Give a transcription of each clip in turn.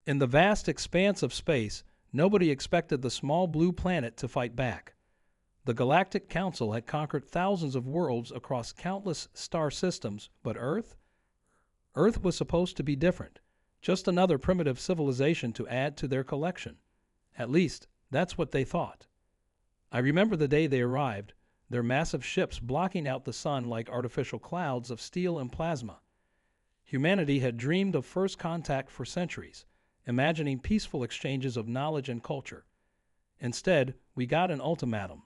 In the vast expanse of space, nobody expected the small blue planet to fight back. The Galactic Council had conquered thousands of worlds across countless star systems, but Earth? Earth was supposed to be different, just another primitive civilization to add to their collection. At least, that's what they thought. I remember the day they arrived, their massive ships blocking out the sun like artificial clouds of steel and plasma. Humanity had dreamed of first contact for centuries, imagining peaceful exchanges of knowledge and culture. Instead, we got an ultimatum: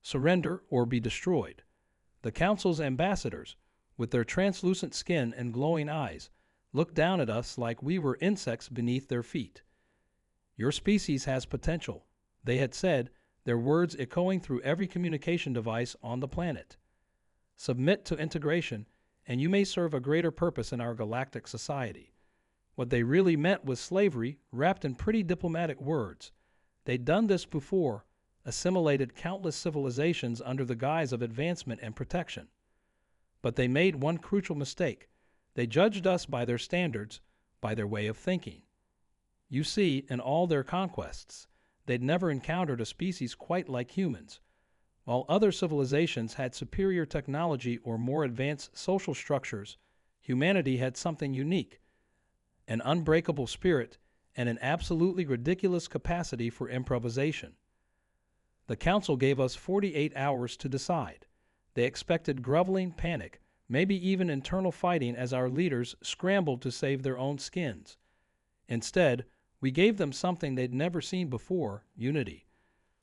surrender or be destroyed. The Council's ambassadors, with their translucent skin and glowing eyes, looked down at us like we were insects beneath their feet. Your species has potential, they had said, their words echoing through every communication device on the planet. Submit to integration, and you may serve a greater purpose in our galactic society. What they really meant was slavery wrapped in pretty diplomatic words. They'd done this before, assimilated countless civilizations under the guise of advancement and protection. But they made one crucial mistake. They judged us by their standards, by their way of thinking. You see, in all their conquests, they'd never encountered a species quite like humans. While other civilizations had superior technology or more advanced social structures, humanity had something unique: an unbreakable spirit and an absolutely ridiculous capacity for improvisation. The Council gave us 48 hours to decide. They expected groveling panic, maybe even internal fighting as our leaders scrambled to save their own skins. Instead, we gave them something they'd never seen before: unity.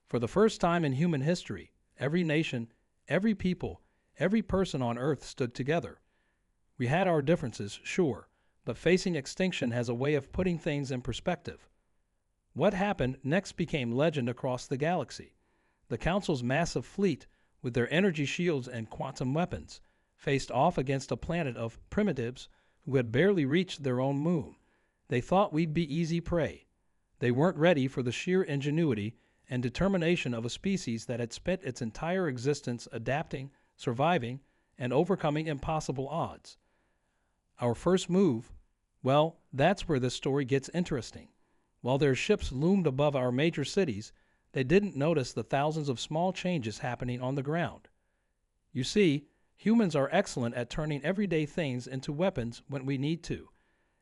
For the first time in human history, every nation, every people, every person on Earth stood together. We had our differences, sure, but facing extinction has a way of putting things in perspective. What happened next became legend across the galaxy. The Council's massive fleet, with their energy shields and quantum weapons, faced off against a planet of primitives who had barely reached their own moon. They thought we'd be easy prey. They weren't ready for the sheer ingenuity and determination of a species that had spent its entire existence adapting, surviving, and overcoming impossible odds. Our first move, well, that's where this story gets interesting. While their ships loomed above our major cities, they didn't notice the thousands of small changes happening on the ground. You see, humans are excellent at turning everyday things into weapons when we need to,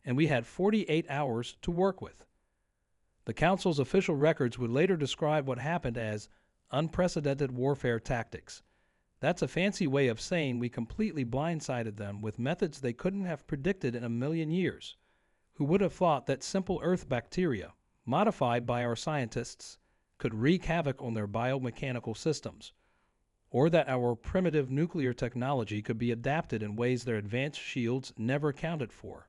and we had 48 hours to work with. The Council's official records would later describe what happened as unprecedented warfare tactics. That's a fancy way of saying we completely blindsided them with methods they couldn't have predicted in a million years. Who would have thought that simple Earth bacteria, modified by our scientists, could wreak havoc on their biomechanical systems? Or that our primitive nuclear technology could be adapted in ways their advanced shields never accounted for?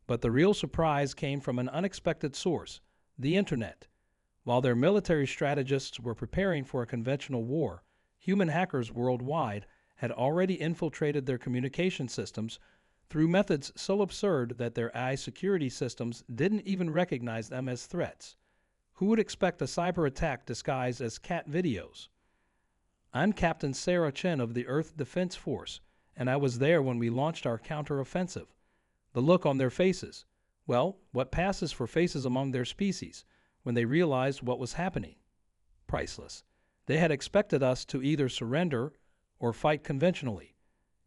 But the real surprise came from an unexpected source: the Internet. While their military strategists were preparing for a conventional war, human hackers worldwide had already infiltrated their communication systems through methods so absurd that their AI security systems didn't even recognize them as threats. Who would expect a cyber attack disguised as cat videos? I'm Captain Sarah Chen of the Earth Defense Force, and I was there when we launched our counteroffensive. The look on their faces, well, what passes for faces among their species, when they realized what was happening? Priceless. They had expected us to either surrender or fight conventionally.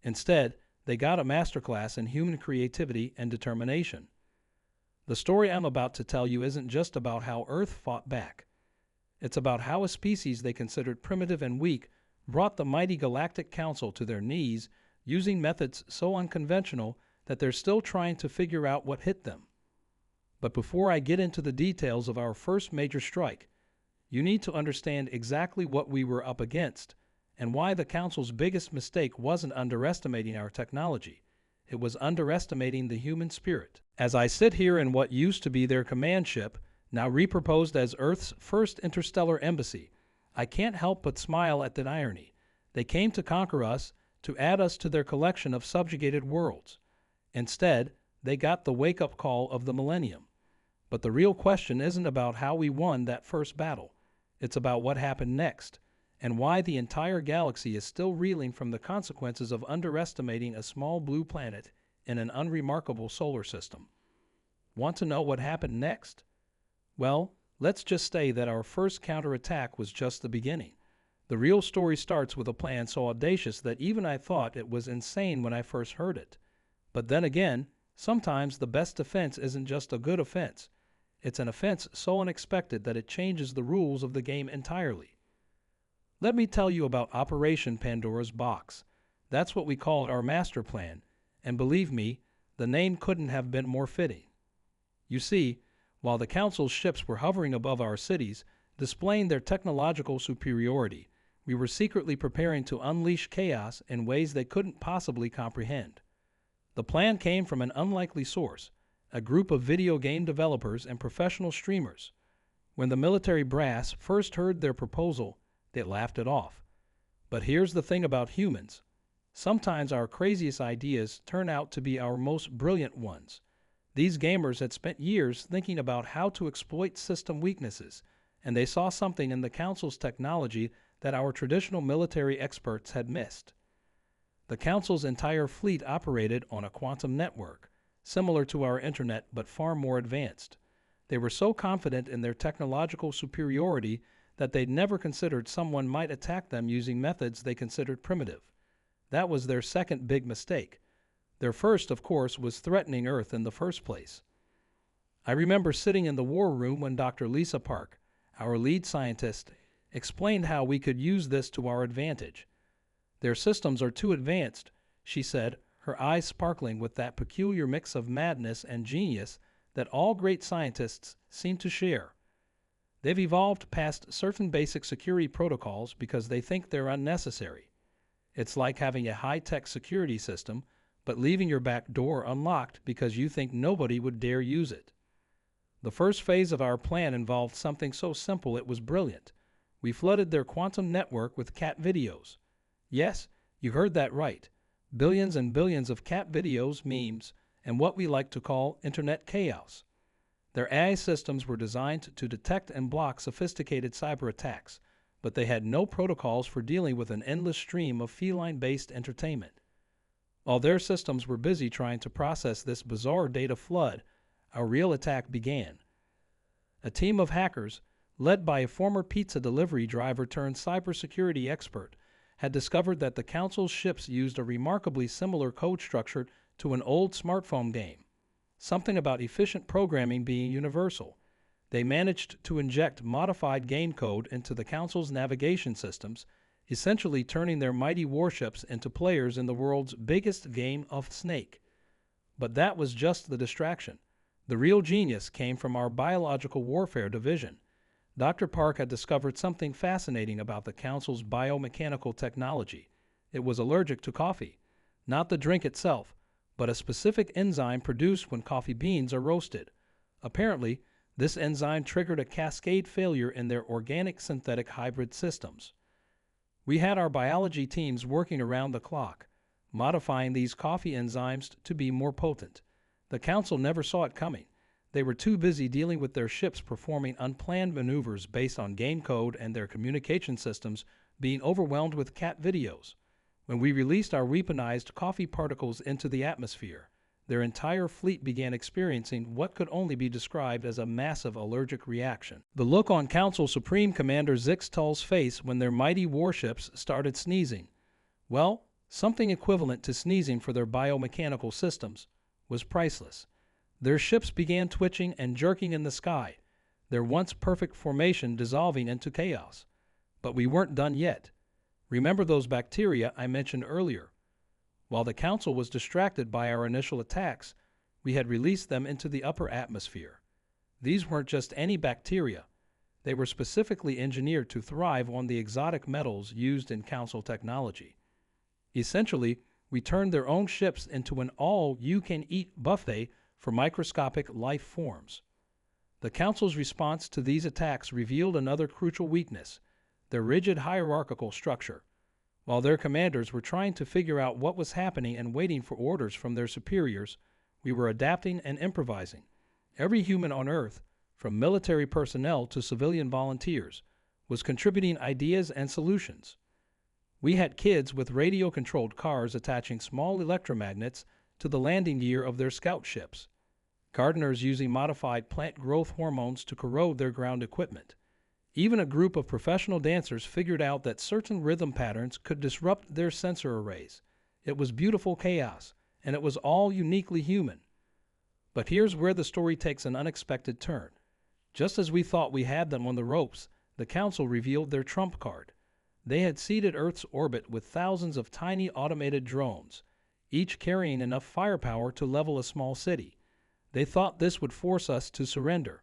Instead, they got a masterclass in human creativity and determination. The story I'm about to tell you isn't just about how Earth fought back. It's about how a species they considered primitive and weak brought the mighty Galactic Council to their knees using methods so unconventional that they're still trying to figure out what hit them. But before I get into the details of our first major strike, you need to understand exactly what we were up against and why the Council's biggest mistake wasn't underestimating our technology. It was underestimating the human spirit. As I sit here in what used to be their command ship, now reproposed as Earth's first interstellar embassy, I can't help but smile at that irony. They came to conquer us, to add us to their collection of subjugated worlds. Instead, they got the wake-up call of the millennium. But the real question isn't about how we won that first battle. It's about what happened next, and why the entire galaxy is still reeling from the consequences of underestimating a small blue planet in an unremarkable solar system. Want to know what happened next? Well, let's just say that our first counterattack was just the beginning. The real story starts with a plan so audacious that even I thought it was insane when I first heard it. But then again, sometimes the best defense isn't just a good offense. It's an offense so unexpected that it changes the rules of the game entirely. Let me tell you about Operation Pandora's Box. That's what we called our master plan, and believe me, the name couldn't have been more fitting. You see, while the Council's ships were hovering above our cities, displaying their technological superiority, we were secretly preparing to unleash chaos in ways they couldn't possibly comprehend. The plan came from an unlikely source, a group of video game developers and professional streamers. When the military brass first heard their proposal, they laughed it off. But here's the thing about humans. Sometimes our craziest ideas turn out to be our most brilliant ones. These gamers had spent years thinking about how to exploit system weaknesses, and they saw something in the Council's technology that our traditional military experts had missed. The Council's entire fleet operated on a quantum network, similar to our internet but far more advanced. They were so confident in their technological superiority that they'd never considered someone might attack them using methods they considered primitive. That was their second big mistake. Their first, of course, was threatening Earth in the first place. I remember sitting in the war room when Dr. Lisa Park, our lead scientist, explained how we could use this to our advantage. Their systems are too advanced, she said, her eyes sparkling with that peculiar mix of madness and genius that all great scientists seem to share. They've evolved past certain basic security protocols because they think they're unnecessary. It's like having a high-tech security system, but leaving your back door unlocked because you think nobody would dare use it. The first phase of our plan involved something so simple it was brilliant. We flooded their quantum network with cat videos. Yes, you heard that right. Billions and billions of cat videos, memes, and what we like to call internet chaos. Their AI systems were designed to detect and block sophisticated cyber attacks, but they had no protocols for dealing with an endless stream of feline-based entertainment. While their systems were busy trying to process this bizarre data flood, our real attack began. A team of hackers, led by a former pizza delivery driver turned cybersecurity expert, had discovered that the Council's ships used a remarkably similar code structure to an old smartphone game. Something about efficient programming being universal. They managed to inject modified game code into the Council's navigation systems, essentially turning their mighty warships into players in the world's biggest game of Snake. But that was just the distraction. The real genius came from our biological warfare division. Dr. Park had discovered something fascinating about the Council's biomechanical technology. It was allergic to coffee, not the drink itself, but a specific enzyme produced when coffee beans are roasted. Apparently, this enzyme triggered a cascade failure in their organic-synthetic hybrid systems. We had our biology teams working around the clock, modifying these coffee enzymes to be more potent. The Council never saw it coming. They were too busy dealing with their ships performing unplanned maneuvers based on game code and their communication systems being overwhelmed with cat videos. When we released our weaponized coffee particles into the atmosphere, their entire fleet began experiencing what could only be described as a massive allergic reaction. The look on Council Supreme Commander Zixtal's face when their mighty warships started sneezing, well, something equivalent to sneezing for their biomechanical systems, was priceless. Their ships began twitching and jerking in the sky, their once perfect formation dissolving into chaos. But we weren't done yet. Remember those bacteria I mentioned earlier? While the Council was distracted by our initial attacks, we had released them into the upper atmosphere. These weren't just any bacteria. They were specifically engineered to thrive on the exotic metals used in Council technology. Essentially, we turned their own ships into an all-you-can-eat buffet for microscopic life forms. The Council's response to these attacks revealed another crucial weakness, their rigid hierarchical structure. While their commanders were trying to figure out what was happening and waiting for orders from their superiors, we were adapting and improvising. Every human on Earth, from military personnel to civilian volunteers, was contributing ideas and solutions. We had kids with radio-controlled cars attaching small electromagnets to the landing gear of their scout ships. gardeners using modified plant growth hormones to corrode their ground equipment. Even a group of professional dancers figured out that certain rhythm patterns could disrupt their sensor arrays. It was beautiful chaos, and it was all uniquely human. But here's where the story takes an unexpected turn. Just as we thought we had them on the ropes, the Council revealed their trump card. They had seeded Earth's orbit with thousands of tiny automated drones, each carrying enough firepower to level a small city. They thought this would force us to surrender.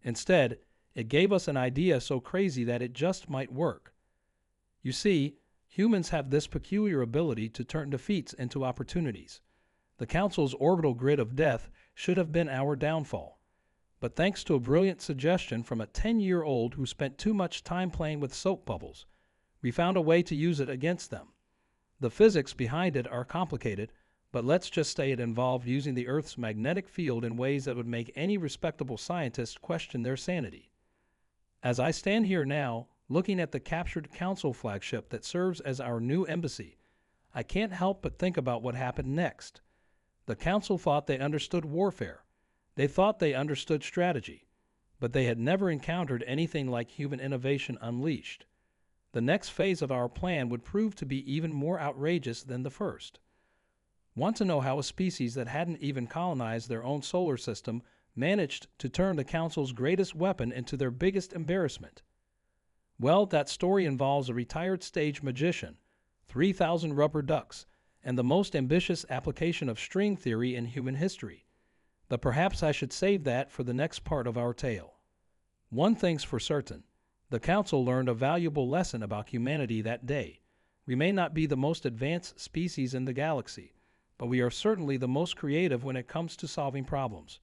Instead, it gave us an idea so crazy that it just might work. You see, humans have this peculiar ability to turn defeats into opportunities. The Council's orbital grid of death should have been our downfall. But thanks to a brilliant suggestion from a 10-year-old who spent too much time playing with soap bubbles, we found a way to use it against them. The physics behind it are complicated, but let's just say it involved using the Earth's magnetic field in ways that would make any respectable scientist question their sanity. As I stand here now, looking at the captured Council flagship that serves as our new embassy, I can't help but think about what happened next. The Council thought they understood warfare. They thought they understood strategy, but they had never encountered anything like human innovation unleashed. The next phase of our plan would prove to be even more outrageous than the first. Want to know how a species that hadn't even colonized their own solar system managed to turn the Council's greatest weapon into their biggest embarrassment? Well, that story involves a retired stage magician, 3,000 rubber ducks, and the most ambitious application of string theory in human history. But perhaps I should save that for the next part of our tale. One thing's for certain. The Council learned a valuable lesson about humanity that day. We may not be the most advanced species in the galaxy, but we are certainly the most creative when it comes to solving problems.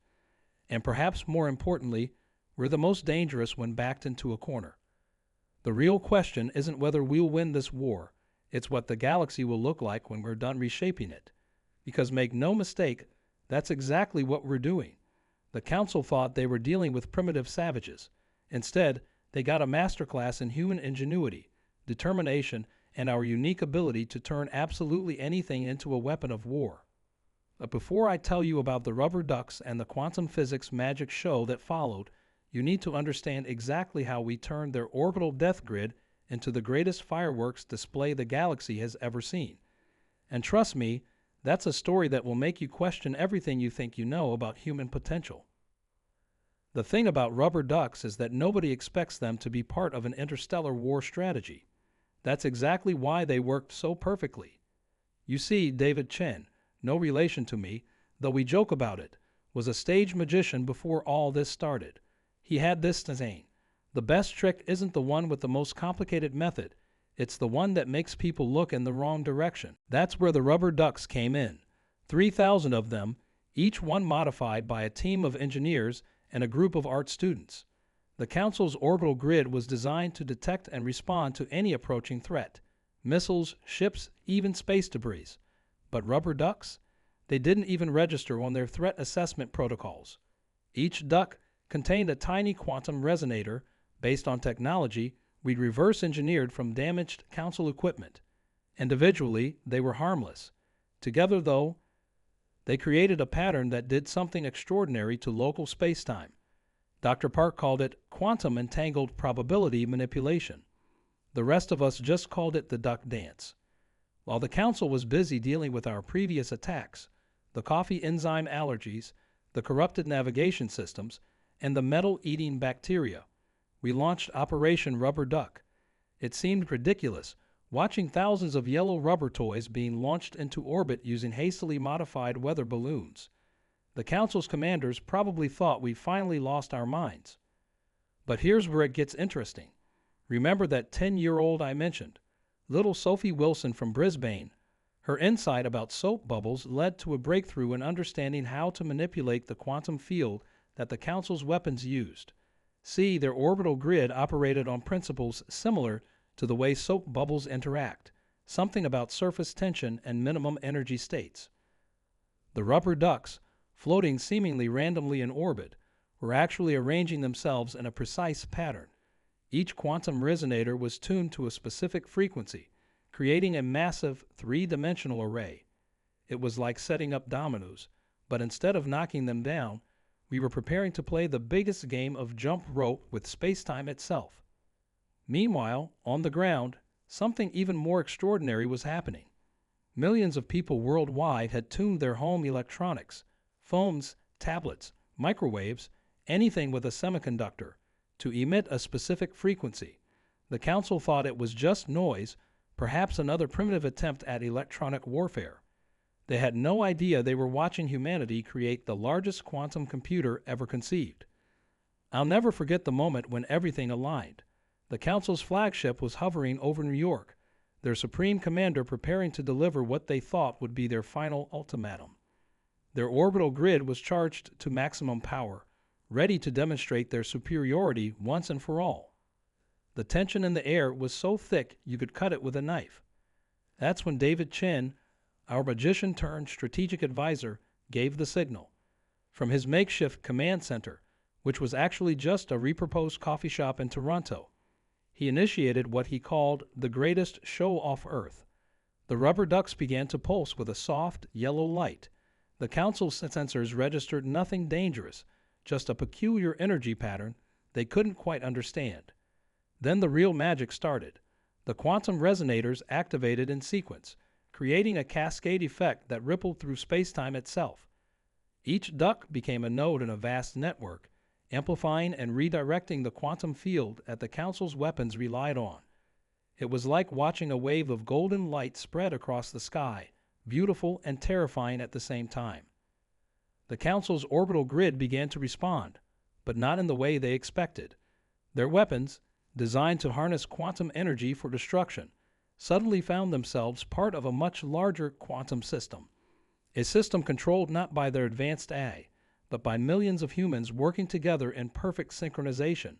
And perhaps more importantly, we're the most dangerous when backed into a corner. The real question isn't whether we'll win this war, it's what the galaxy will look like when we're done reshaping it. Because make no mistake, that's exactly what we're doing. The Council thought they were dealing with primitive savages. Instead, they got a masterclass in human ingenuity, determination, and our unique ability to turn absolutely anything into a weapon of war. But before I tell you about the rubber ducks and the quantum physics magic show that followed, you need to understand exactly how we turned their orbital death grid into the greatest fireworks display the galaxy has ever seen. And trust me, that's a story that will make you question everything you think you know about human potential. The thing about rubber ducks is that nobody expects them to be part of an interstellar war strategy. That's exactly why they worked so perfectly. You see, David Chen, no relation to me, though we joke about it, was a stage magician before all this started. He had this to say: the best trick isn't the one with the most complicated method, it's the one that makes people look in the wrong direction. That's where the rubber ducks came in. 3,000 of them, each one modified by a team of engineers and a group of art students. The Council's orbital grid was designed to detect and respond to any approaching threat: missiles, ships, even space debris. But rubber ducks? They didn't even register on their threat assessment protocols. Each duck contained a tiny quantum resonator based on technology we'd reverse engineered from damaged Council equipment. Individually, they were harmless. Together, though, they created a pattern that did something extraordinary to local spacetime. Dr. Park called it quantum entangled probability manipulation. The rest of us just called it the duck dance. While the Council was busy dealing with our previous attacks, the coffee enzyme allergies, the corrupted navigation systems, and the metal-eating bacteria, we launched Operation Rubber Duck. It seemed ridiculous, watching thousands of yellow rubber toys being launched into orbit using hastily modified weather balloons. The Council's commanders probably thought we finally lost our minds. But here's where it gets interesting. Remember that 10-year-old I mentioned, little Sophie Wilson from Brisbane? Her insight about soap bubbles led to a breakthrough in understanding how to manipulate the quantum field that the Council's weapons used. See, their orbital grid operated on principles similar to the way soap bubbles interact, something about surface tension and minimum energy states. The rubber ducks, floating seemingly randomly in orbit, were actually arranging themselves in a precise pattern. Each quantum resonator was tuned to a specific frequency, creating a massive three-dimensional array. It was like setting up dominoes, But instead of knocking them down, we were preparing to play the biggest game of jump rope with space-time itself. Meanwhile, on the ground, something even more extraordinary was happening. Millions of people worldwide had tuned their home electronics, phones, tablets, microwaves, anything with a semiconductor, to emit a specific frequency. The council thought it was just noise, perhaps another primitive attempt at electronic warfare. They had no idea they were watching humanity create the largest quantum computer ever conceived. I'll never forget the moment when everything aligned. The council's flagship was hovering over New York, their supreme commander preparing to deliver what they thought would be their final ultimatum. Their orbital grid was charged to maximum power, ready to demonstrate their superiority once and for all. The tension in the air was so thick you could cut it with a knife. That's when David Chin, our magician-turned-strategic advisor, gave the signal. From his makeshift command center, which was actually just a repurposed coffee shop in Toronto, he initiated what he called the greatest show off Earth. The rubber ducks began to pulse with a soft, yellow light. The council's sensors registered nothing dangerous, just a peculiar energy pattern they couldn't quite understand. Then the real magic started. The quantum resonators activated in sequence, creating a cascade effect that rippled through space-time itself. Each duck became a node in a vast network, amplifying and redirecting the quantum field that the council's weapons relied on. It was like watching a wave of golden light spread across the sky, beautiful and terrifying at the same time. The council's orbital grid began to respond, but not in the way they expected. Their weapons, designed to harness quantum energy for destruction, suddenly found themselves part of a much larger quantum system. A system controlled not by their advanced AI, but by millions of humans working together in perfect synchronization.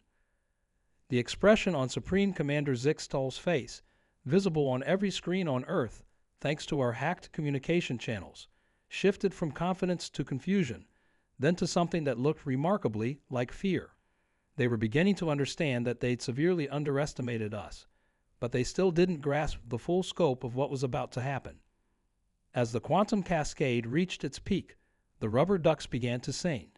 The expression on Supreme Commander Zixtal's face, visible on every screen on Earth thanks to our hacked communication channels, shifted from confidence to confusion, then to something that looked remarkably like fear. They were beginning to understand that they'd severely underestimated us, but they still didn't grasp the full scope of what was about to happen. As the quantum cascade reached its peak, the rubber ducks began to sing.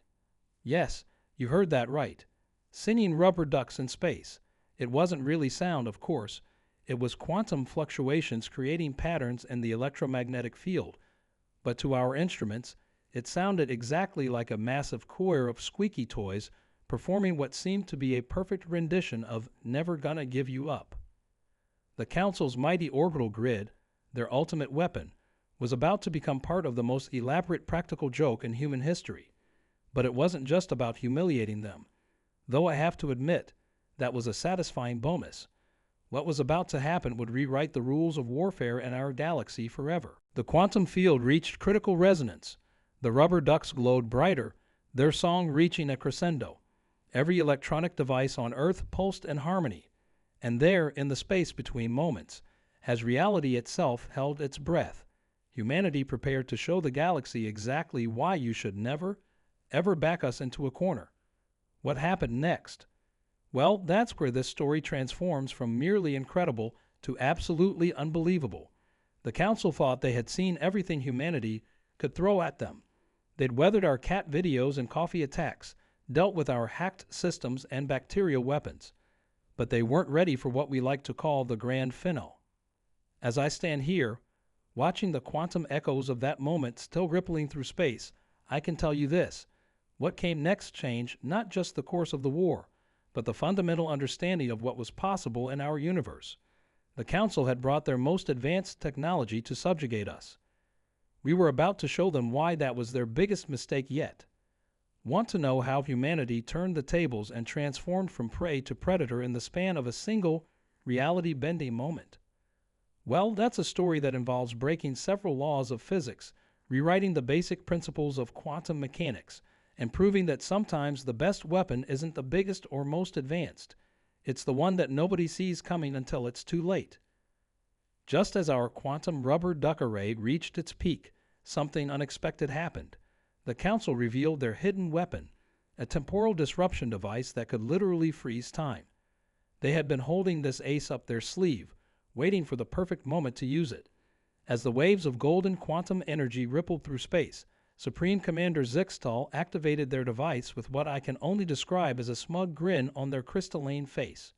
Yes, you heard that right. Singing rubber ducks in space. It wasn't really sound, of course. It was quantum fluctuations creating patterns in the electromagnetic field. But to our instruments, it sounded exactly like a massive choir of squeaky toys performing what seemed to be a perfect rendition of Never Gonna Give You Up. The Council's mighty orbital grid, their ultimate weapon, was about to become part of the most elaborate practical joke in human history. But it wasn't just about humiliating them. Though I have to admit, that was a satisfying bonus. What was about to happen would rewrite the rules of warfare in our galaxy forever. The quantum field reached critical resonance. The rubber ducks glowed brighter, their song reaching a crescendo. Every electronic device on Earth pulsed in harmony. And there, in the space between moments, as reality itself held its breath, humanity prepared to show the galaxy exactly why you should never, ever back us into a corner. What happened next? Well, that's where this story transforms from merely incredible to absolutely unbelievable. The Council thought they had seen everything humanity could throw at them. They'd weathered our cat videos and coffee attacks, dealt with our hacked systems and bacterial weapons. But they weren't ready for what we like to call the grand finale. As I stand here, watching the quantum echoes of that moment still rippling through space, I can tell you this. What came next changed not just the course of the war, but the fundamental understanding of what was possible in our universe. The Council had brought their most advanced technology to subjugate us. We were about to show them why that was their biggest mistake yet. Want to know how humanity turned the tables and transformed from prey to predator in the span of a single, reality-bending moment? Well, that's a story that involves breaking several laws of physics, rewriting the basic principles of quantum mechanics, and proving that sometimes the best weapon isn't the biggest or most advanced. It's the one that nobody sees coming until it's too late. Just as our quantum rubber duck array reached its peak, something unexpected happened. The Council revealed their hidden weapon, a temporal disruption device that could literally freeze time. They had been holding this ace up their sleeve, waiting for the perfect moment to use it. As the waves of golden quantum energy rippled through space, Supreme Commander Zixtal activated their device with what I can only describe as a smug grin on their crystalline face.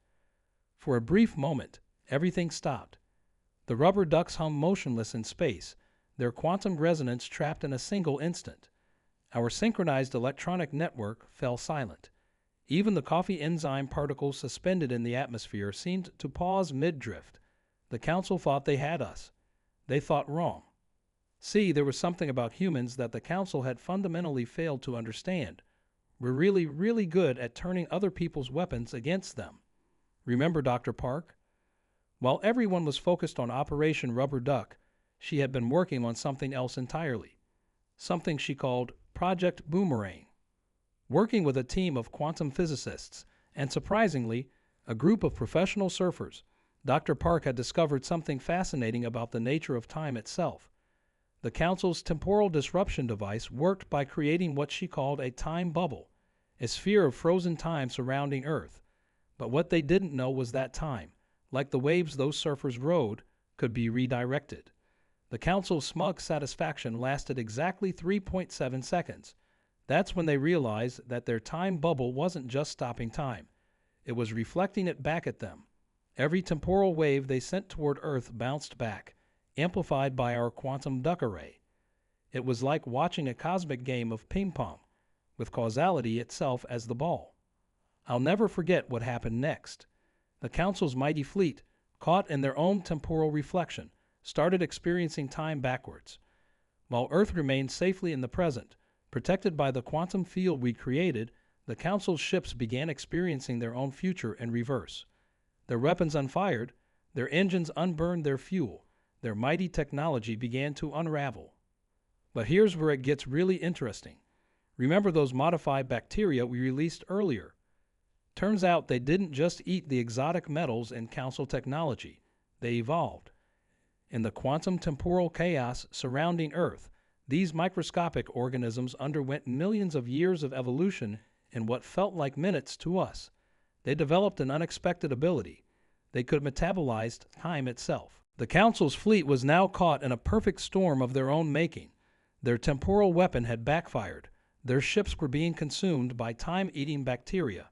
For a brief moment, everything stopped. The rubber ducks hung motionless in space, their quantum resonance trapped in a single instant. Our synchronized electronic network fell silent. Even the coffee enzyme particles suspended in the atmosphere seemed to pause mid-drift. The Council thought they had us. They thought wrong. See, there was something about humans that the Council had fundamentally failed to understand. We're really, really good at turning other people's weapons against them. Remember Dr. Park? While everyone was focused on Operation Rubber Duck, she had been working on something else entirely. Something she called Project Boomerang. Working with a team of quantum physicists, and surprisingly, a group of professional surfers, Dr. Park had discovered something fascinating about the nature of time itself. The Council's temporal disruption device worked by creating what she called a time bubble, a sphere of frozen time surrounding Earth. But what they didn't know was that time, like the waves those surfers rode, could be redirected. The Council's smug satisfaction lasted exactly 3.7 seconds. That's when they realized that their time bubble wasn't just stopping time. It was reflecting it back at them. Every temporal wave they sent toward Earth bounced back, amplified by our quantum duck array. It was like watching a cosmic game of ping-pong, with causality itself as the ball. I'll never forget what happened next. The Council's mighty fleet, caught in their own temporal reflection, started experiencing time backwards. While Earth remained safely in the present, protected by the quantum field we created, the Council's ships began experiencing their own future in reverse. Their weapons unfired, their engines unburned their fuel, their mighty technology began to unravel. But here's where it gets really interesting. Remember those modified bacteria we released earlier? Turns out they didn't just eat the exotic metals in Council technology. They evolved. In the quantum temporal chaos surrounding Earth, these microscopic organisms underwent millions of years of evolution in what felt like minutes to us. They developed an unexpected ability. They could metabolize time itself. The Council's fleet was now caught in a perfect storm of their own making. Their temporal weapon had backfired. Their ships were being consumed by time-eating bacteria,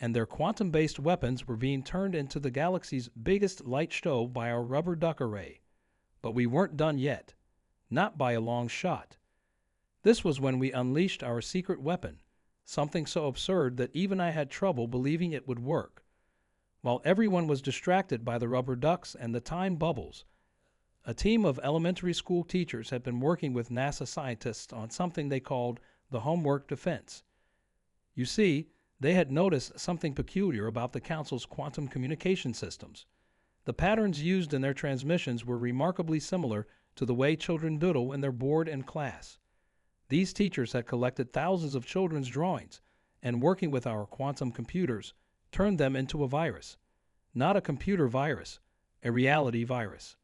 and their quantum-based weapons were being turned into the galaxy's biggest light show by our rubber duck array. But we weren't done yet. Not by a long shot. This was when we unleashed our secret weapon, something so absurd that even I had trouble believing it would work. While everyone was distracted by the rubber ducks and the time bubbles, a team of elementary school teachers had been working with NASA scientists on something they called the homework defense. You see, they had noticed something peculiar about the Council's quantum communication systems. The patterns used in their transmissions were remarkably similar to the way children doodle in their board in class. These teachers had collected thousands of children's drawings and, working with our quantum computers, turned them into a virus. Not a computer virus, a reality virus.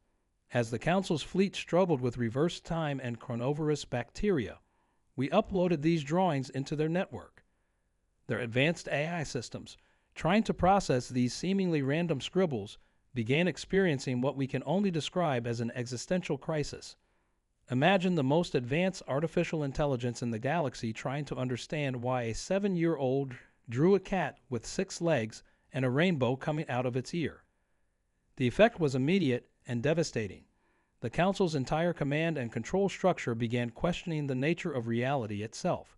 As the Council's fleet struggled with reverse time and chronovirus bacteria, we uploaded these drawings into their network. Their advanced AI systems, trying to process these seemingly random scribbles, began experiencing what we can only describe as an existential crisis. Imagine the most advanced artificial intelligence in the galaxy trying to understand why a 7-year-old drew a cat with 6 legs and a rainbow coming out of its ear. The effect was immediate and devastating. The Council's entire command and control structure began questioning the nature of reality itself.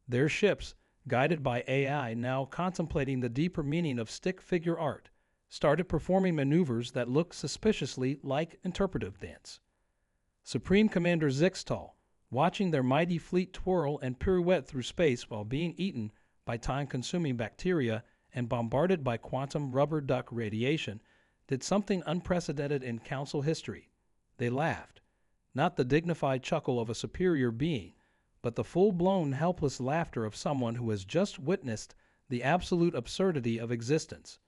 Their ships, guided by AI now contemplating the deeper meaning of stick figure art, started performing maneuvers that looked suspiciously like interpretive dance. Supreme Commander Zixtal, watching their mighty fleet twirl and pirouette through space while being eaten by time-consuming bacteria and bombarded by quantum rubber duck radiation, did something unprecedented in Council history. They laughed. Not the dignified chuckle of a superior being, but the full-blown, helpless laughter of someone who has just witnessed the absolute absurdity of existence.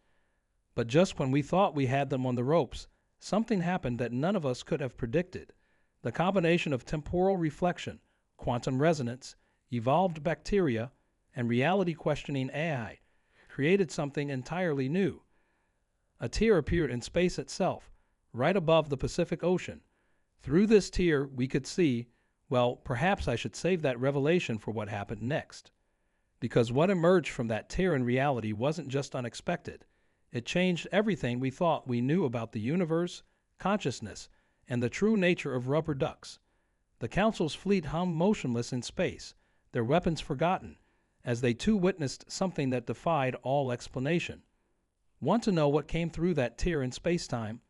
But just when we thought we had them on the ropes, something happened that none of us could have predicted. The combination of temporal reflection, quantum resonance, evolved bacteria, and reality-questioning AI created something entirely new. A tier appeared in space itself, right above the Pacific Ocean. Through this tier, we could see, Well, perhaps I should save that revelation for what happened next. Because what emerged from that tear in reality wasn't just unexpected. It changed everything we thought we knew about the universe, consciousness, and the true nature of rubber ducks. The Council's fleet hung motionless in space, their weapons forgotten, as they too witnessed something that defied all explanation. Want to know what came through that tear in space-time?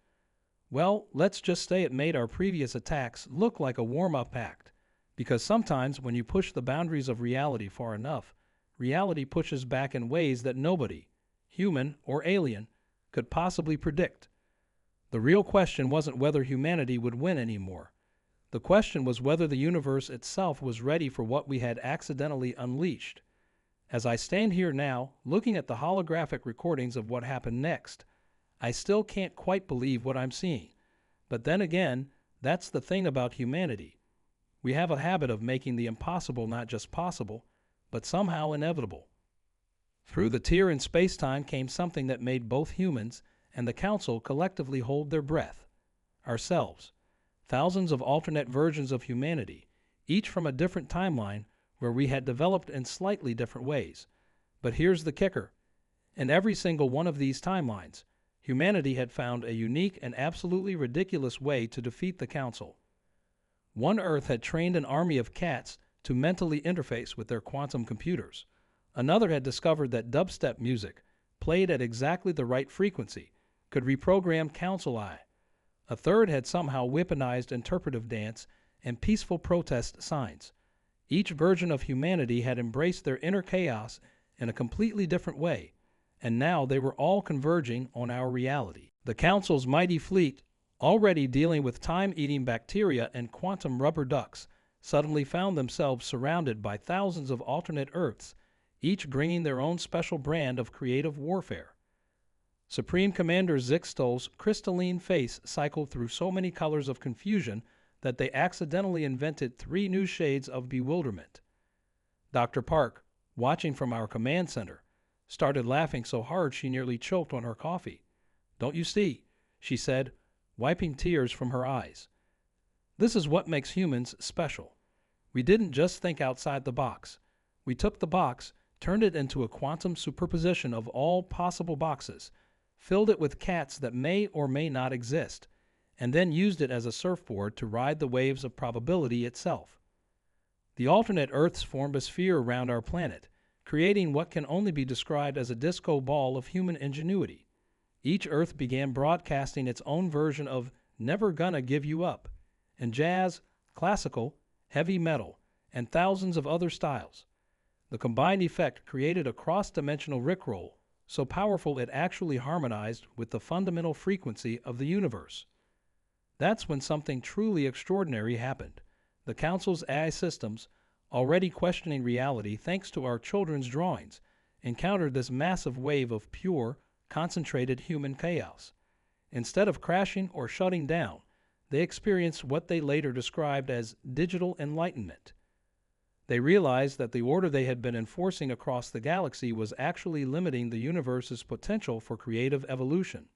Well, let's just say it made our previous attacks look like a warm-up act, because sometimes when you push the boundaries of reality far enough, reality pushes back in ways that nobody, human or alien, could possibly predict. The real question wasn't whether humanity would win anymore. The question was whether the universe itself was ready for what we had accidentally unleashed. As I stand here now, looking at the holographic recordings of what happened next, I still can't quite believe what I'm seeing. But then again, that's the thing about humanity. We have a habit of making the impossible not just possible, but somehow inevitable. Through the tear in space-time came something that made both humans and the Council collectively hold their breath. Ourselves. Thousands of alternate versions of humanity, each from a different timeline where we had developed in slightly different ways. But here's the kicker. In every single one of these timelines, humanity had found a unique and absolutely ridiculous way to defeat the Council. One Earth had trained an army of cats to mentally interface with their quantum computers. Another had discovered that dubstep music, played at exactly the right frequency, could reprogram Council Eye. A third had somehow weaponized interpretive dance and peaceful protest signs. Each version of humanity had embraced their inner chaos in a completely different way, and now they were all converging on our reality. The Council's mighty fleet, already dealing with time-eating bacteria and quantum rubber ducks, suddenly found themselves surrounded by thousands of alternate Earths, each bringing their own special brand of creative warfare. Supreme Commander Zixtol's crystalline face cycled through so many colors of confusion that they accidentally invented 3 new shades of bewilderment. Dr. Park, watching from our command center, started laughing so hard she nearly choked on her coffee. "Don't you see?" she said, wiping tears from her eyes. "This is what makes humans special. We didn't just think outside the box. We took the box, turned it into a quantum superposition of all possible boxes, filled it with cats that may or may not exist, and then used it as a surfboard to ride the waves of probability itself. The alternate Earths formed a sphere around our planet, creating what can only be described as a disco ball of human ingenuity. Each Earth began broadcasting its own version of Never Gonna Give You Up, and jazz, classical, heavy metal, and thousands of other styles. The combined effect created a cross-dimensional rickroll, so powerful it actually harmonized with the fundamental frequency of the universe. That's when something truly extraordinary happened. The Council's AI systems, already questioning reality thanks to our children's drawings, encountered this massive wave of pure, concentrated human chaos. Instead of crashing or shutting down, they experienced what they later described as digital enlightenment. They realized that the order they had been enforcing across the galaxy was actually limiting the universe's potential for creative evolution.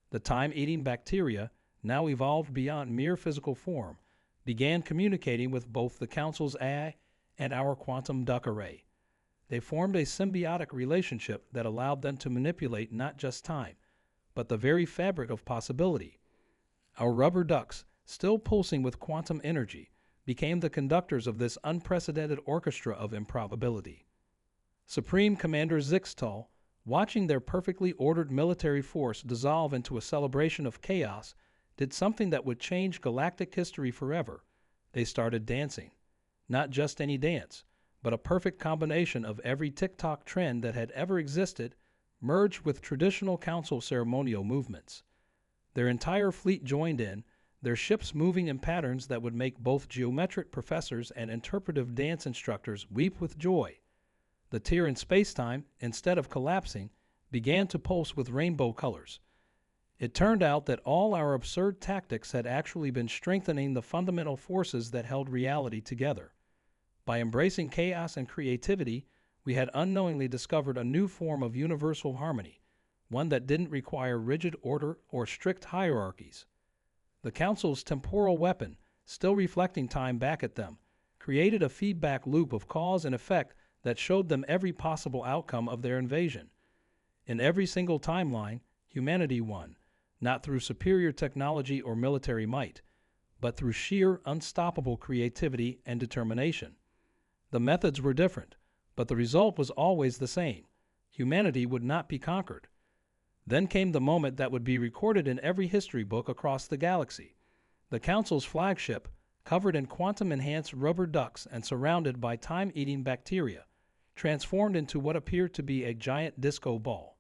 The time-eating bacteria, now evolved beyond mere physical form, began communicating with both the Council's AI and our quantum duck array. They formed a symbiotic relationship that allowed them to manipulate not just time, but the very fabric of possibility. Our rubber ducks, still pulsing with quantum energy, became the conductors of this unprecedented orchestra of improbability. Supreme Commander Zixtol, watching their perfectly ordered military force dissolve into a celebration of chaos, did something that would change galactic history forever. They started dancing. Not just any dance, but a perfect combination of every TikTok trend that had ever existed, merged with traditional Council ceremonial movements. Their entire fleet joined in, their ships moving in patterns that would make both geometric professors and interpretive dance instructors weep with joy. The tear in space-time, instead of collapsing, began to pulse with rainbow colors. It turned out that all our absurd tactics had actually been strengthening the fundamental forces that held reality together. By embracing chaos and creativity, we had unknowingly discovered a new form of universal harmony, one that didn't require rigid order or strict hierarchies. The Council's temporal weapon, still reflecting time back at them, created a feedback loop of cause and effect that showed them every possible outcome of their invasion. In every single timeline, humanity won, not through superior technology or military might, but through sheer, unstoppable creativity and determination. The methods were different, but the result was always the same. Humanity would not be conquered. Then came the moment that would be recorded in every history book across the galaxy. The Council's flagship, covered in quantum-enhanced rubber ducks and surrounded by time-eating bacteria, transformed into what appeared to be a giant disco ball.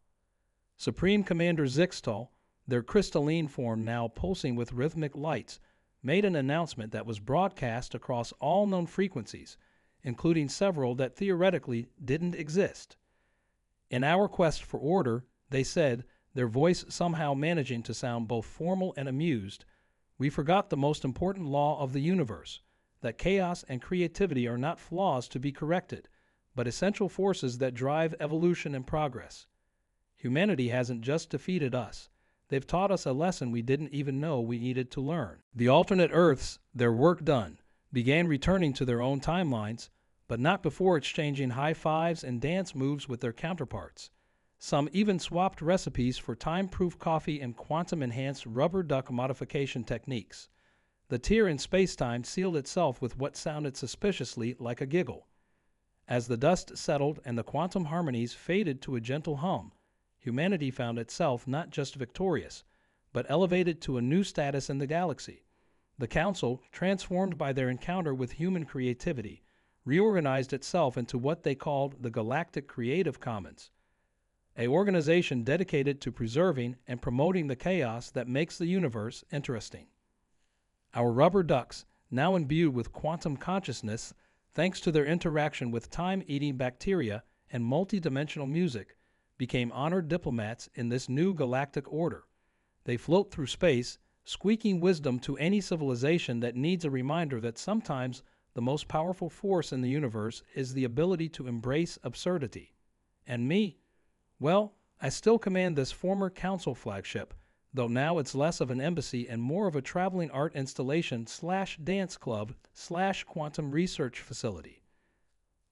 Supreme Commander Zixtal, their crystalline form now pulsing with rhythmic lights, made an announcement that was broadcast across all known frequencies, including several that theoretically didn't exist. In our quest for order, they said, their voice somehow managing to sound both formal and amused, we forgot the most important law of the universe, that chaos and creativity are not flaws to be corrected, but essential forces that drive evolution and progress. Humanity hasn't just defeated us. They've taught us a lesson we didn't even know we needed to learn. The alternate Earths, their work done, began returning to their own timelines, but not before exchanging high fives and dance moves with their counterparts. Some even swapped recipes for time-proof coffee and quantum-enhanced rubber duck modification techniques. The tear in space-time sealed itself with what sounded suspiciously like a giggle. As the dust settled and the quantum harmonies faded to a gentle hum, humanity found itself not just victorious, but elevated to a new status in the galaxy. The Council, transformed by their encounter with human creativity, reorganized itself into what they called the Galactic Creative Commons, an organization dedicated to preserving and promoting the chaos that makes the universe interesting. Our rubber ducks, now imbued with quantum consciousness, thanks to their interaction with time-eating bacteria and multidimensional music, became honored diplomats in this new galactic order. They float through space, squeaking wisdom to any civilization that needs a reminder that sometimes the most powerful force in the universe is the ability to embrace absurdity. And me? Well, I still command this former Council flagship, though now it's less of an embassy and more of a traveling art installation / dance club / quantum research facility.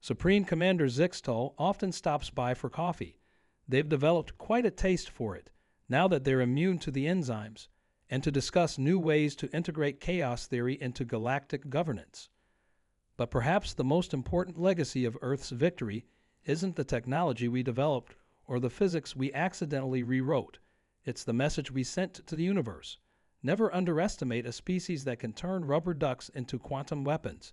Supreme Commander Zixtal often stops by for coffee. They've developed quite a taste for it, now that they're immune to the enzymes, and to discuss new ways to integrate chaos theory into galactic governance. But perhaps the most important legacy of Earth's victory isn't the technology we developed or the physics we accidentally rewrote. It's the message we sent to the universe. Never underestimate a species that can turn rubber ducks into quantum weapons,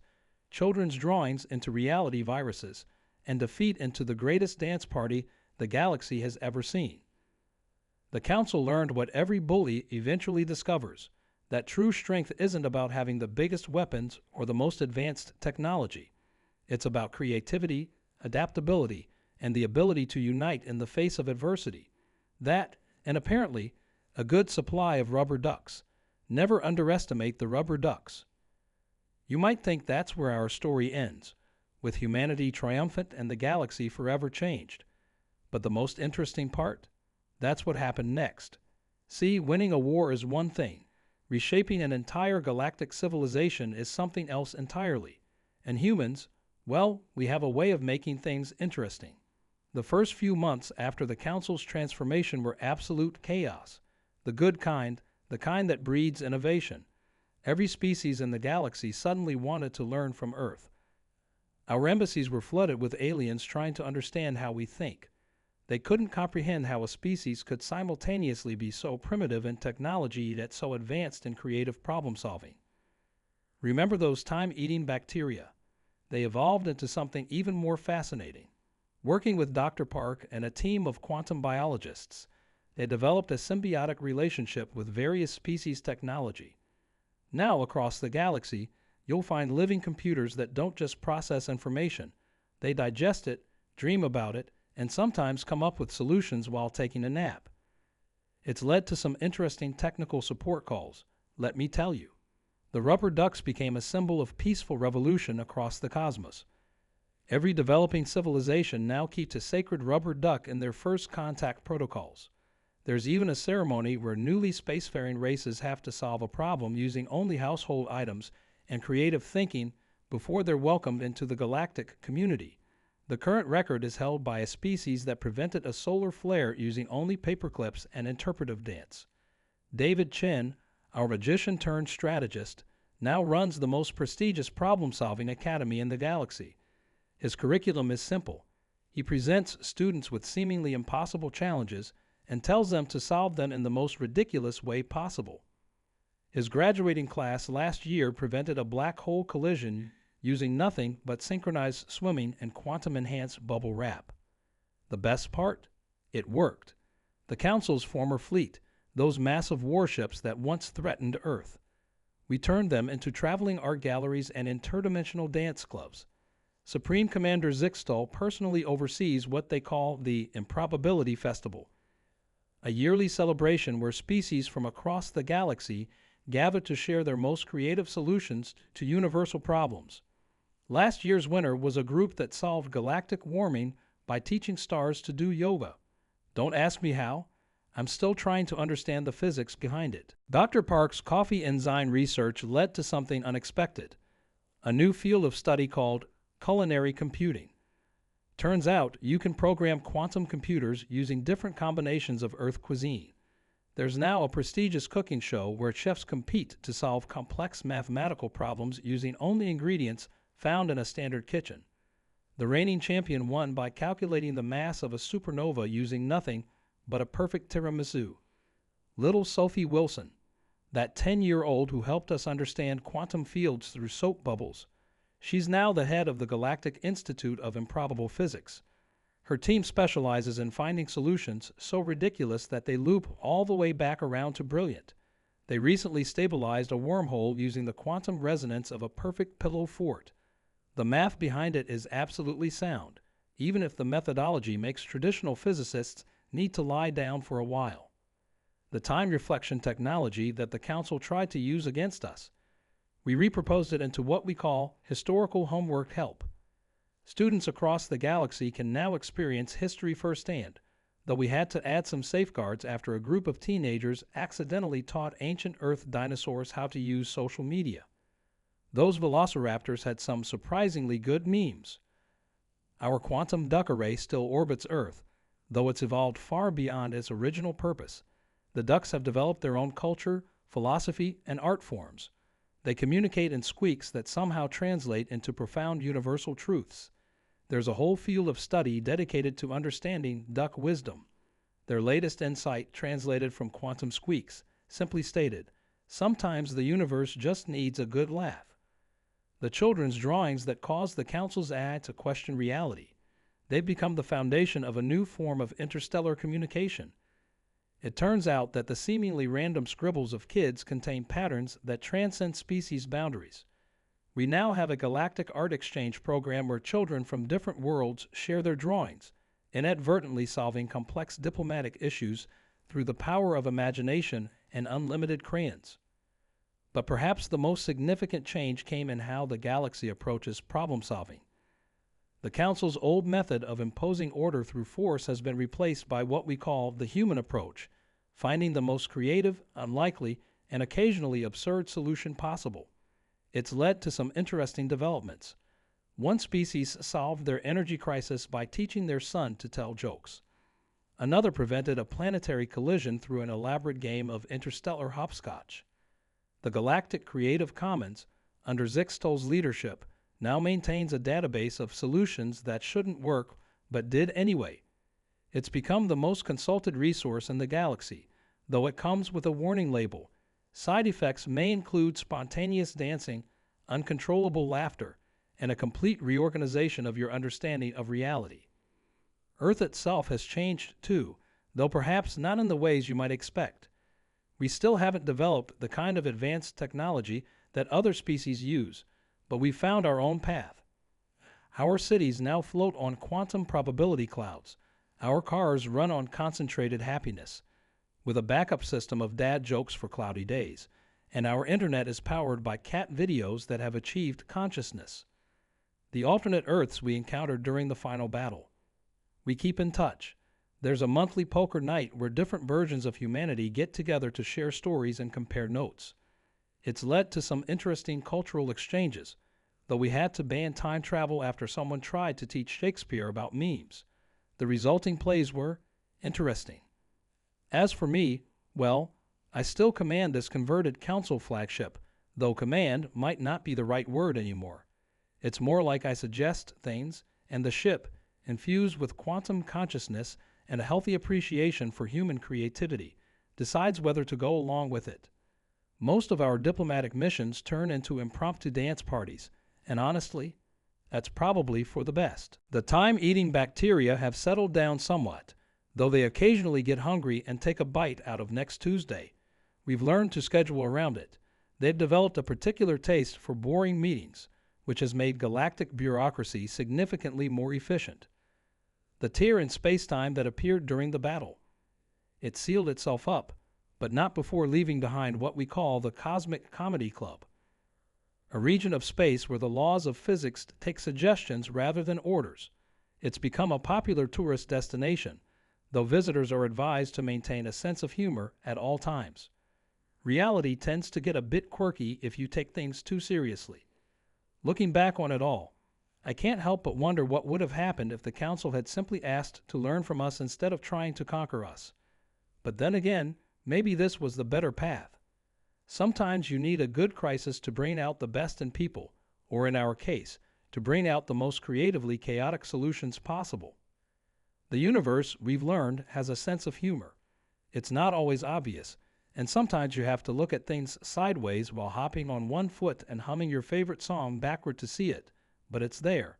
children's drawings into reality viruses, and defeat into the greatest dance party the galaxy has ever seen. The Council learned what every bully eventually discovers, that true strength isn't about having the biggest weapons or the most advanced technology. It's about creativity, adaptability, and the ability to unite in the face of adversity. That, and apparently, a good supply of rubber ducks. Never underestimate the rubber ducks. You might think that's where our story ends, with humanity triumphant and the galaxy forever changed. But the most interesting part? That's what happened next. See, winning a war is one thing. Reshaping an entire galactic civilization is something else entirely. And humans, well, we have a way of making things interesting. The first few months after the Council's transformation were absolute chaos. The good kind, the kind that breeds innovation. Every species in the galaxy suddenly wanted to learn from Earth. Our embassies were flooded with aliens trying to understand how we think. They couldn't comprehend how a species could simultaneously be so primitive in technology yet so advanced in creative problem-solving. Remember those time-eating bacteria? They evolved into something even more fascinating. Working with Dr. Park and a team of quantum biologists, they developed a symbiotic relationship with various species technology. Now, across the galaxy, you'll find living computers that don't just process information. They digest it, dream about it, and sometimes come up with solutions while taking a nap. It's led to some interesting technical support calls, let me tell you. The rubber ducks became a symbol of peaceful revolution across the cosmos. Every developing civilization now keeps a sacred rubber duck in their first contact protocols. There's even a ceremony where newly spacefaring races have to solve a problem using only household items and creative thinking before they're welcomed into the galactic community. The current record is held by a species that prevented a solar flare using only paperclips and interpretive dance. David Chen, our magician-turned-strategist, now runs the most prestigious problem-solving academy in the galaxy. His curriculum is simple. He presents students with seemingly impossible challenges and tells them to solve them in the most ridiculous way possible. His graduating class last year prevented a black hole collision using nothing but synchronized swimming and quantum-enhanced bubble wrap. The best part? It worked. The Council's former fleet, those massive warships that once threatened Earth. We turned them into traveling art galleries and interdimensional dance clubs. Supreme Commander Zixtal personally oversees what they call the Improbability Festival, a yearly celebration where species from across the galaxy gather to share their most creative solutions to universal problems. Last year's winner was a group that solved galactic warming by teaching stars to do yoga. Don't ask me how. I'm still trying to understand the physics behind it. Dr. Park's coffee enzyme research led to something unexpected, a new field of study called culinary computing. Turns out you can program quantum computers using different combinations of Earth cuisine. There's now a prestigious cooking show where chefs compete to solve complex mathematical problems using only ingredients found in a standard kitchen. The reigning champion won by calculating the mass of a supernova using nothing but a perfect tiramisu. Little Sophie Wilson, that 10-year-old who helped us understand quantum fields through soap bubbles. She's now the head of the Galactic Institute of Improbable Physics. Her team specializes in finding solutions so ridiculous that they loop all the way back around to brilliant. They recently stabilized a wormhole using the quantum resonance of a perfect pillow fort. The math behind it is absolutely sound, even if the methodology makes traditional physicists need to lie down for a while. The time reflection technology that the Council tried to use against us. We reproposed it into what we call historical homework help. Students across the galaxy can now experience history firsthand, though we had to add some safeguards after a group of teenagers accidentally taught ancient Earth dinosaurs how to use social media. Those velociraptors had some surprisingly good memes. Our quantum duck array still orbits Earth, though it's evolved far beyond its original purpose. The ducks have developed their own culture, philosophy, and art forms. They communicate in squeaks that somehow translate into profound universal truths. There's a whole field of study dedicated to understanding duck wisdom. Their latest insight translated from quantum squeaks, simply stated, sometimes the universe just needs a good laugh. The children's drawings that caused the Council's eye to question reality. They've become the foundation of a new form of interstellar communication. It turns out that the seemingly random scribbles of kids contain patterns that transcend species boundaries. We now have a galactic art exchange program where children from different worlds share their drawings, inadvertently solving complex diplomatic issues through the power of imagination and unlimited crayons. But perhaps the most significant change came in how the galaxy approaches problem solving. The Council's old method of imposing order through force has been replaced by what we call the human approach, finding the most creative, unlikely, and occasionally absurd solution possible. It's led to some interesting developments. One species solved their energy crisis by teaching their son to tell jokes. Another prevented a planetary collision through an elaborate game of interstellar hopscotch. The Galactic Creative Commons, under Zixtal's leadership, now maintains a database of solutions that shouldn't work but did anyway. It's become the most consulted resource in the galaxy, though it comes with a warning label. Side effects may include spontaneous dancing, uncontrollable laughter, and a complete reorganization of your understanding of reality. Earth itself has changed too, though perhaps not in the ways you might expect. We still haven't developed the kind of advanced technology that other species use, but we've found our own path. Our cities now float on quantum probability clouds. Our cars run on concentrated happiness, with a backup system of dad jokes for cloudy days, and our internet is powered by cat videos that have achieved consciousness. The alternate Earths we encountered during the final battle. We keep in touch. There's a monthly poker night where different versions of humanity get together to share stories and compare notes. It's led to some interesting cultural exchanges, though we had to ban time travel after someone tried to teach Shakespeare about memes. The resulting plays were interesting. As for me, well, I still command this converted council flagship, though command might not be the right word anymore. It's more like I suggest things, and the ship, infused with quantum consciousness and a healthy appreciation for human creativity, decides whether to go along with it. Most of our diplomatic missions turn into impromptu dance parties, and honestly, that's probably for the best. The time-eating bacteria have settled down somewhat, though they occasionally get hungry and take a bite out of next Tuesday. We've learned to schedule around it. They've developed a particular taste for boring meetings, which has made galactic bureaucracy significantly more efficient. The tear in space-time that appeared during the battle. It sealed itself up, but not before leaving behind what we call the Cosmic Comedy Club, a region of space where the laws of physics take suggestions rather than orders. It's become a popular tourist destination, though visitors are advised to maintain a sense of humor at all times. Reality tends to get a bit quirky if you take things too seriously. Looking back on it all, I can't help but wonder what would have happened if the Council had simply asked to learn from us instead of trying to conquer us. But then again, maybe this was the better path. Sometimes you need a good crisis to bring out the best in people, or in our case, to bring out the most creatively chaotic solutions possible. The universe, we've learned, has a sense of humor. It's not always obvious, and sometimes you have to look at things sideways while hopping on one foot and humming your favorite song backward to see it, but it's there.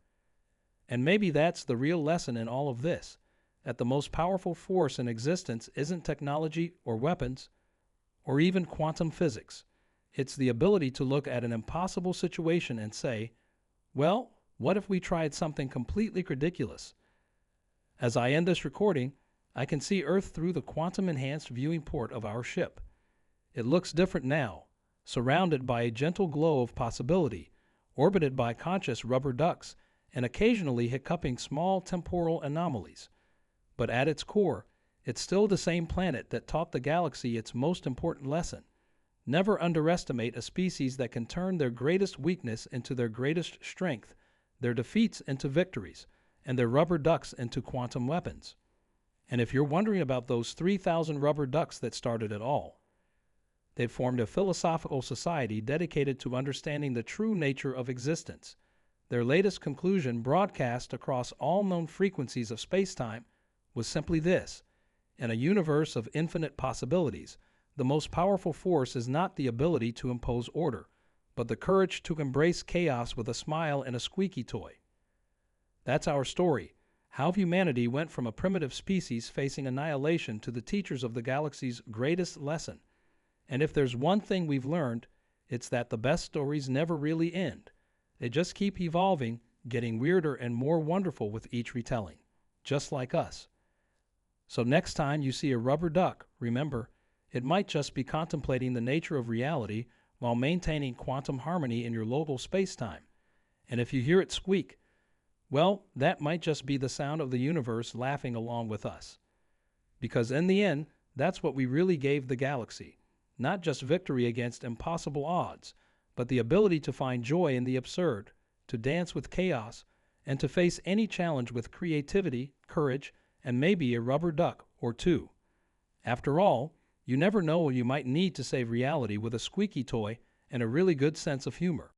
And maybe that's the real lesson in all of this, that the most powerful force in existence isn't technology or weapons, or even quantum physics. It's the ability to look at an impossible situation and say, well, what if we tried something completely ridiculous? As I end this recording, I can see Earth through the quantum-enhanced viewing port of our ship. It looks different now, surrounded by a gentle glow of possibility, orbited by conscious rubber ducks, and occasionally hiccuping small temporal anomalies. But at its core, it's still the same planet that taught the galaxy its most important lesson. Never underestimate a species that can turn their greatest weakness into their greatest strength, their defeats into victories, and their rubber ducks into quantum weapons. And if you're wondering about those 3,000 rubber ducks that started it all, they've formed a philosophical society dedicated to understanding the true nature of existence. Their latest conclusion, broadcast across all known frequencies of space-time, was simply this: in a universe of infinite possibilities, the most powerful force is not the ability to impose order, but the courage to embrace chaos with a smile and a squeaky toy. That's our story, how humanity went from a primitive species facing annihilation to the teachers of the galaxy's greatest lesson. And if there's one thing we've learned, it's that the best stories never really end. They just keep evolving, getting weirder and more wonderful with each retelling, just like us. So next time you see a rubber duck, remember, it might just be contemplating the nature of reality while maintaining quantum harmony in your local space-time. And if you hear it squeak, well, that might just be the sound of the universe laughing along with us. Because in the end, that's what we really gave the galaxy. Not just victory against impossible odds, but the ability to find joy in the absurd, to dance with chaos, and to face any challenge with creativity, courage, and maybe a rubber duck or two. After all, you never know when you might need to save reality with a squeaky toy and a really good sense of humor.